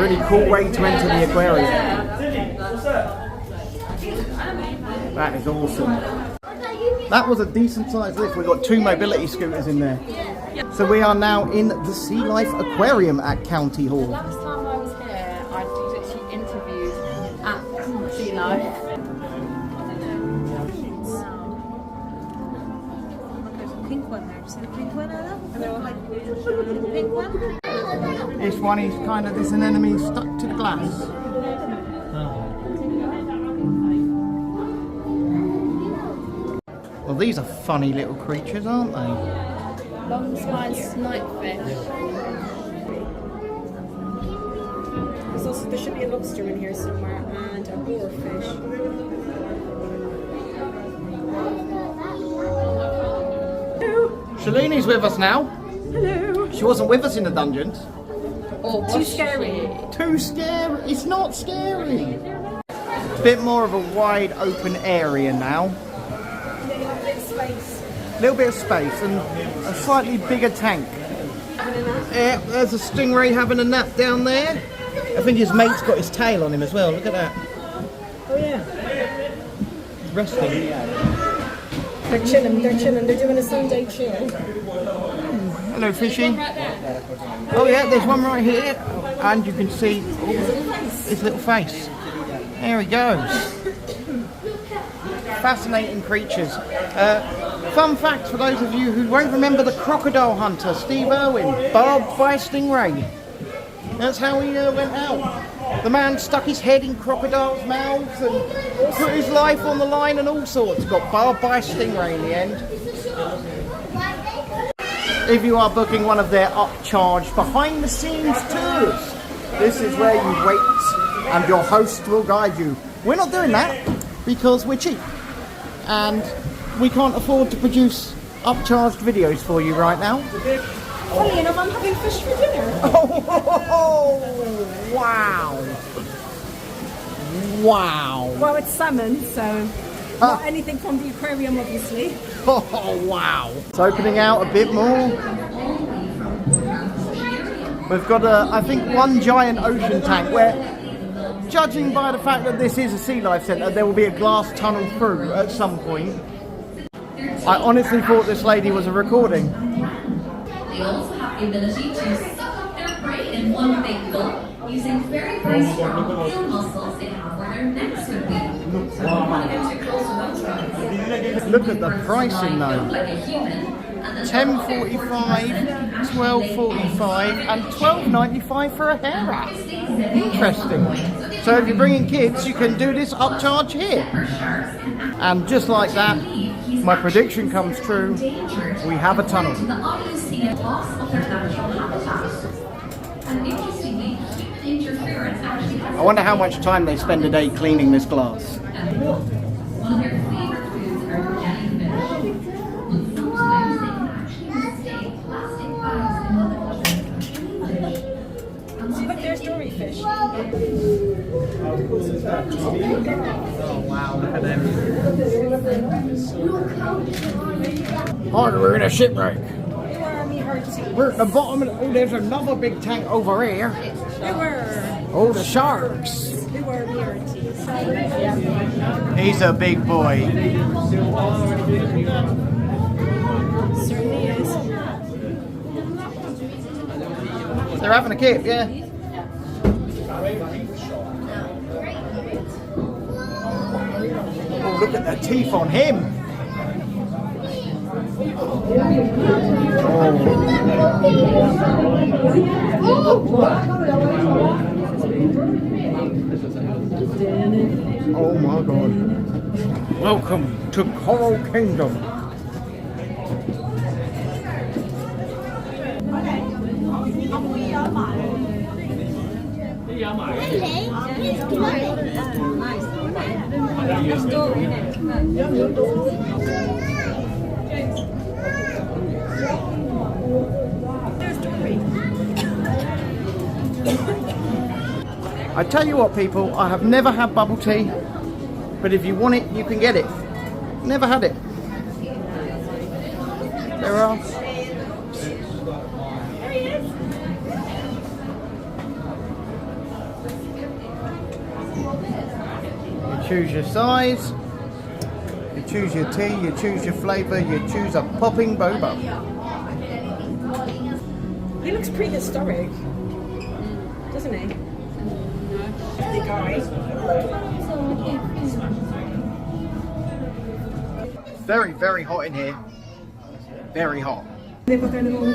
Really cool way to enter the aquarium. That is awesome. That was a decent sized lift. We've got 2 mobility scooters in there. So we are now in the Sea Life Aquarium at County Hall. Last time I was here, I was actually interviewed at Sea Life. There's a pink one there. Do you see the pink one, Anna? The pink one? This one is kind of, this anemone stuck to the glass. Well, these are funny little creatures, aren't they? Long-spined snipefish. There should be a lobster in here somewhere and a boarfish. Shalini's with us now. Hello. She wasn't with us in the dungeons. Oh, Too scary. Too scary. It's not scary. Bit more of a wide open area now. Little bit of space and a slightly bigger tank. Yeah, there's a stingray having a nap down there. I think his mate's got his tail on him as well. Look at that. Oh yeah. He's resting. They're chilling, they're doing a Sunday chill. Hello, fishy. Oh yeah, there's one right here. And you can see his little face. There he goes. Fascinating creatures. Fun fact for those of you who won't remember the crocodile hunter, Steve Irwin, barbed by a stingray. That's how he went out. The man stuck his head in crocodiles' mouths and put his life on the line and all sorts. Got barbed by a stingray in the end. If you are booking one of their upcharged behind the scenes tours, this is where you wait and your host will guide you. We're not doing that because we're cheap and we can't afford to produce upcharged videos for you right now. Funny enough, I'm having fish for dinner. Oh, wow. Wow. Well, it's salmon, so not anything from the aquarium, obviously. Oh, wow. It's opening out a bit more. We've got, I think, one giant ocean tank where, judging by the fact that this is a Sea Life Centre, there will be a glass tunnel through at some point. I honestly thought this lady was a recording. They also have the ability to suck up their prey in one big gulp using very, very strong gill muscles they have where their necks would be. So if you want to get too close to those guys, Look at the pricing though. like a human. $10.45, $12.45 and $12.95 for a hair wrap. Interesting. So if you're bringing kids, you can do this upcharge here. And just like that, my prediction comes true. We have a tunnel. The audience see a loss of their natural habitat. And interestingly, human interference actually has I wonder how much time they spend a day cleaning this glass. one of their favorite foods are jellyfish. But sometimes they can actually mistake plastic bags in other fish. See, look, there's doryfish. Oh wow, look at them. Oh, we're in a shipwreck. We're at the bottom of the, oh, there's another big tank over here. They were. Oh, the sharks. They were rarities. He's a big boy. Certainly is. They're having a kip, yeah. Oh, look at the teeth on him. Oh my God. Welcome to Coral Kingdom. I tell you what, people, I have never had bubble tea, but if you want it, you can get it. Never had it. There are. choose your size, you choose your tea, you choose your flavour, you choose a popping boba. He looks prehistoric, doesn't he? The guy. Very, very hot in here. Very hot. They've got their little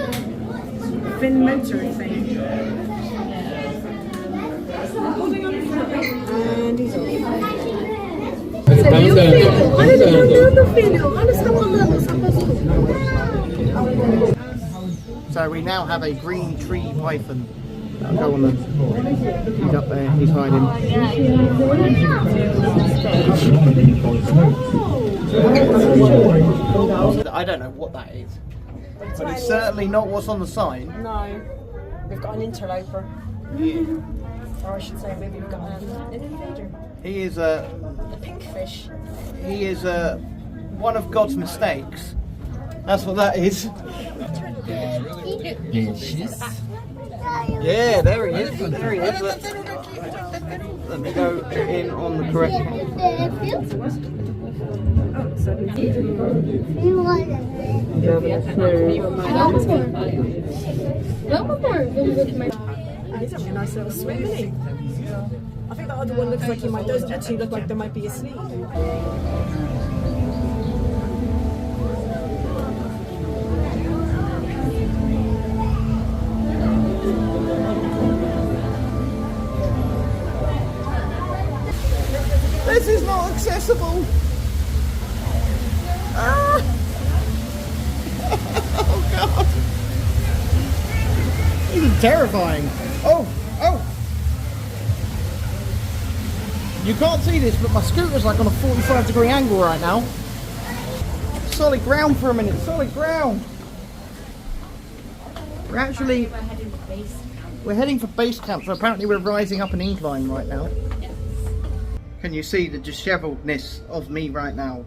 fin motor thing. And he's on. So we now have a green tree python. I'll go on the. He's up there. He's hiding. I don't know what that is, but it's certainly not what's on the sign. No, we've got an interloper. Yeah. Or I should say, maybe we've got an invader. He is A pink fish. He is one of God's mistakes. That's what that is. Yeah, there he is. There he is. Let me go in on the correct one. He's having a nice little swim, isn't he? I think the other one looks like he does actually look like there might be a snake. This is not accessible. Ah. Oh God. This is terrifying. Oh. You can't see this, but my scooter's like on a 45-degree angle right now. Solid ground for a minute, solid ground. We're heading for base camp, so apparently we're rising up an incline right now. Can you see the disheveledness of me right now?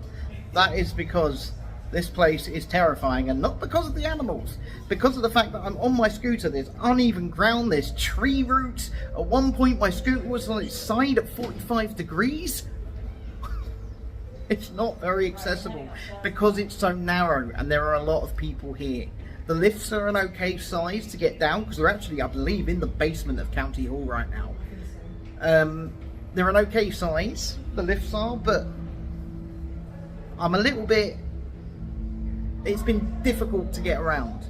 That is because this place is terrifying, and not because of the animals, because of the fact that I'm on my scooter. There's uneven ground, there's tree roots. At one point my scooter was on its side at 45 degrees. It's not very accessible because it's so narrow and there are a lot of people here. The lifts are an okay size to get down because we're actually, I believe, in the basement of County Hall right now. They're an okay size, the lifts are, but I'm a little bit, it's been difficult to get around.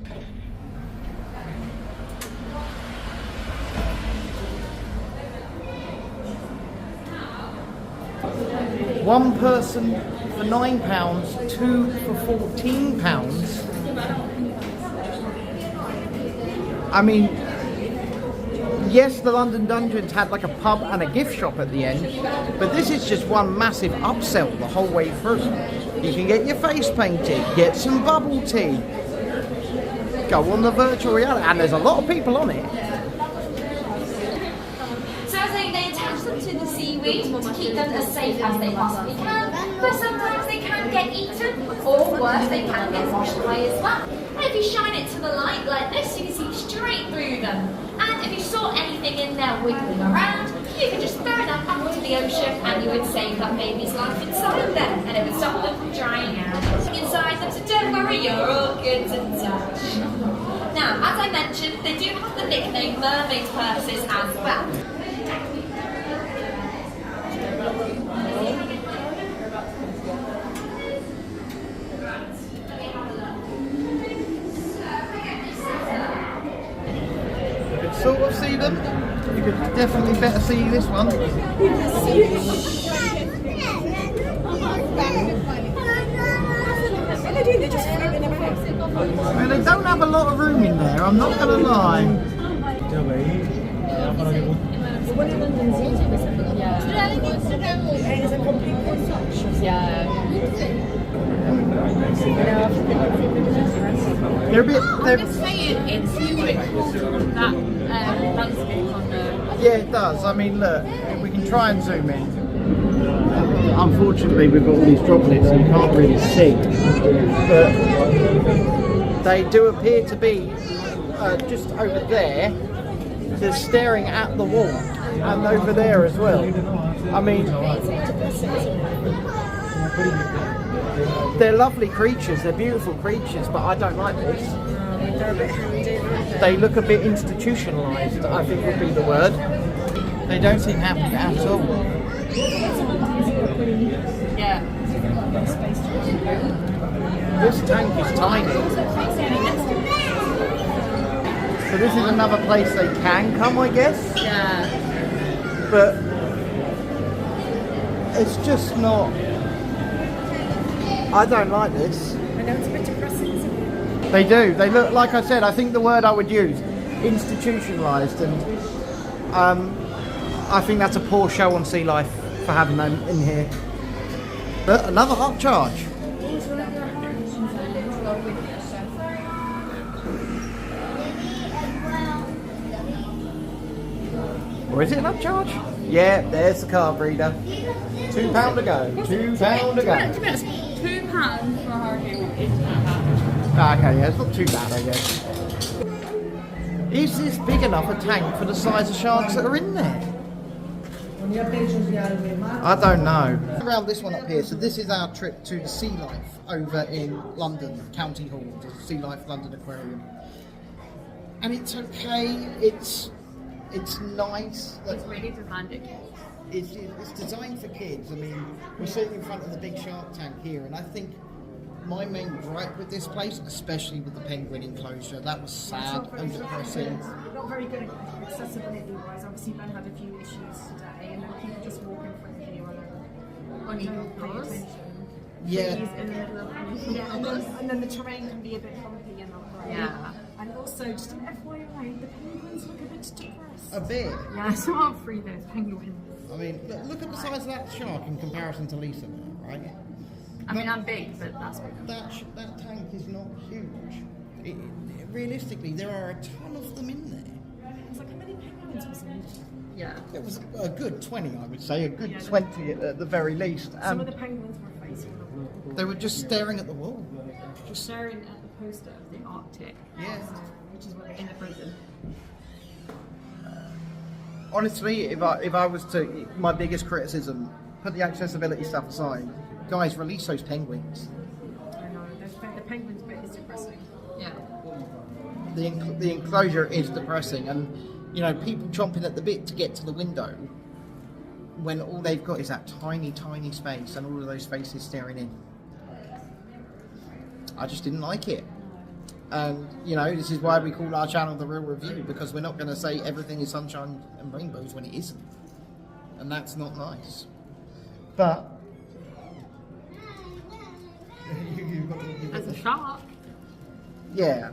One person for £9, two for £14. I mean, yes, the London Dungeons had like a pub and a gift shop at the end, but this is just one massive upsell the whole way through. You can get your face painted, get some bubble tea, go on the virtual reality, and there's a lot of people on it. So as they attach them to the seaweed to keep them as safe as they possibly can, but sometimes they can get eaten, or worse, they can get washed away as well. And if you shine it to the light like this, you can see straight through them. And if you saw anything in there wiggling around, you could just throw that back into the ocean and you would save that baby's life inside there, and it would stop them from drying out inside them, so don't worry, you're all good to touch. Now, as I mentioned, they do have the nickname mermaid purses as well. Sort of see them. You could definitely better see this one. They're just floating around. Well, they don't have a lot of room in there, I'm not going to lie. They're a bit. I'm saying it's that landscape on the. Yeah, it does. I mean, look, we can try and zoom in. Unfortunately, we've got all these droplets and you can't really see. But they do appear to be just over there, just staring at the wall. and over there as well. I mean, they're lovely creatures, they're beautiful creatures, but I don't like this. They're a bit handy, aren't they? They look a bit institutionalised, I think would be the word. They don't seem happy at all. Yeah. This tank is tiny. So this is another place they can come, I guess. Yeah. But it's just not. I don't like this. I know it's a bit depressing, isn't it? They do. They look, like I said, I think the word I would use, institutionalised, and I think that's a poor show on Sea Life for having them in here. But another upcharge. Or is it an upcharge? Yeah, there's the carb reader. £2 to go. £2 to go. £2 for a hurricane is Okay, yeah, it's not too bad, I guess. Is this big enough a tank for the size of sharks that are in there? I don't know. Around this one up here, so this is our trip to the Sea Life over in London, County Hall, the Sea Life London Aquarium. And it's okay, it's nice. It's really designed it. It's designed for kids. I mean, we're sitting in front of the big shark tank here, and I think my main gripe with this place, especially with the penguin enclosure, that was sad and depressing. Not very good accessibility wise. Obviously, Ben had a few issues today, and then people just walk in front of you and don't pay attention. Yeah. Trees in the middle of yeah, and then the terrain can be a bit bumpy and not great. Yeah. And also, just an FYI, the penguins look a bit depressed. A bit. Yeah, so I'll free those penguins. I mean, look at the size of that shark in comparison to Lisa, right? I mean, I'm big, but that's big. That tank is not huge. Realistically, there are a ton of them in there. It's like, how many penguins was in? Yeah. It was a good 20, I would say, a good Yeah. 20 at the very least. Some of the penguins were facing the wall. They were just staring at the wall. Just staring at the poster of the Arctic. Yeah. Which is what in the prison. Honestly, if I was to, my biggest criticism, put the accessibility stuff aside, guys, release those penguins. I know, the penguins bit is depressing. Yeah. The enclosure is depressing, and you know, people chomping at the bit to get to the window when all they've got is that tiny space and all of those faces staring in. I just didn't like it. And you know, this is why we call our channel The Real Review, because we're not going to say everything is sunshine and rainbows when it isn't, and that's not nice. But As a shark. yeah,